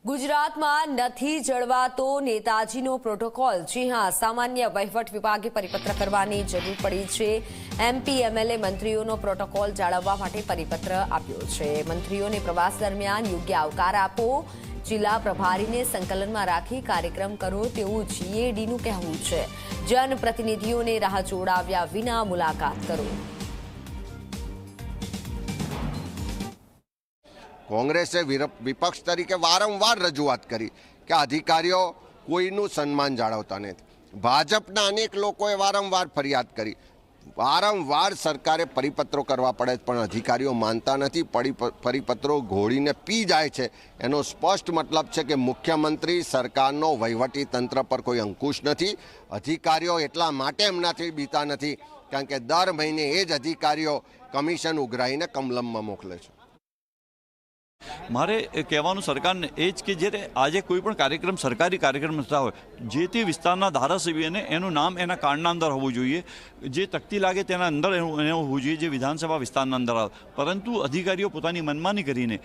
ગુજરાતમાં નથી જળવાતો નેતાજીનો પ્રોટોકોલ। જી હા, સામાન્ય વહીવટ વિભાગે પરિપત્ર કરવાની જરૂર પડી છે। એમપી એમએલએ મંત્રીઓનો પ્રોટોકોલ જાળવવા માટે પરિપત્ર આપ્યો છે। મંત્રીઓને પ્રવાસ દરમિયાન યોગ્ય આવકાર આપો, જિલ્લા પ્રભારીને સંકલનમાં રાખી કાર્યક્રમ કરો તેવું જીએડીનું કહેવું છે। જનપ્રતિનિધિઓને રાહ જોડાવ્યા વિના મુલાકાત કરો। કોંગ્રેસે વિપક્ષ તરીકે વારંવાર રજૂઆત કરી કે અધિકારીઓ કોઈનું સન્માન જાળવતા નથી। ભાજપના અનેક લોકોએ વારંવાર ફરિયાદ કરી, વારંવાર સરકારે પરિપત્રો કરવા પડે પણ અધિકારીઓ માનતા નથી। પરિપત્રો ઘોળીને પી જાય છે। એનો સ્પષ્ટ મતલબ છે કે મુખ્યમંત્રી સરકારનો વહીવટી તંત્ર પર કોઈ અંકુશ નથી। અધિકારીઓ એટલા માટે એમનાથી બીતા નથી કારણ કે દર મહિને એ જ અધિકારીઓ કમિશન ઉઘરાઈને કમલમમાં મોકલે છે। મારે કહેવાનું સરકારને એ જ કે જ્યારે આજે કોઈ પણ કાર્યક્રમ સરકારી કાર્યક્રમ થતા હોય, જે તે વિસ્તારના ધારાસભ્યને એનું નામ એના કાર્ડના અંદર હોવું જોઈએ, જે તકતી લાગે તેના અંદર એને હોવું જોઈએ, જે વિધાનસભા વિસ્તારના અંદર આવે। પરંતુ અધિકારીઓ પોતાની મનમાની કરીને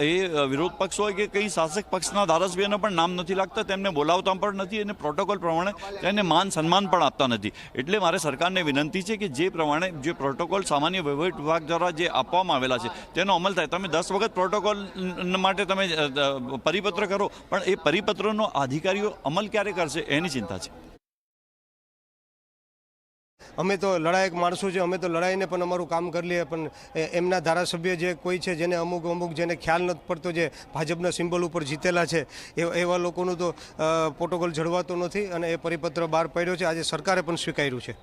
એ વિરોધ પક્ષ હોય કે કંઈ શાસક પક્ષના ધારાસભ્યને પણ નામ નથી લાગતા, તેમને બોલાવતા પણ નથી અને પ્રોટોકોલ પ્રમાણે તેને માન સન્માન પણ આપતા નથી। એટલે મારે સરકારને વિનંતી છે કે જે પ્રમાણે જે પ્રોટોકોલ સામાન્ય વહીવટ વિભાગ દ્વારા જે આપવામાં આવેલા છે તેનો અમલ થાય। તમે 10 વખત પ્રોટોકોલ માટે તમે પરિપત્ર કરો પણ એ પરિપત્રનો અધિકારીઓ અમલ ક્યારે કરશે એની ચિંતા છે। અમે તો લડાયક માણસો છે, અમે તો લડાઈને પણ અમારું કામ કરી લઈએ, પણ એમના ધારાસભ્ય જે કોઈ છે જેને અમુક જેને ખ્યાલ નથી પડતો, જે ભાજપના સિમ્બોલ ઉપર જીતેલા છે એવા લોકોનું તો પ્રોટોકોલ જળવાતો નથી અને એ પરિપત્ર બહાર પાડ્યો છે, આજે સરકારે પણ સ્વીકાર્યું છે।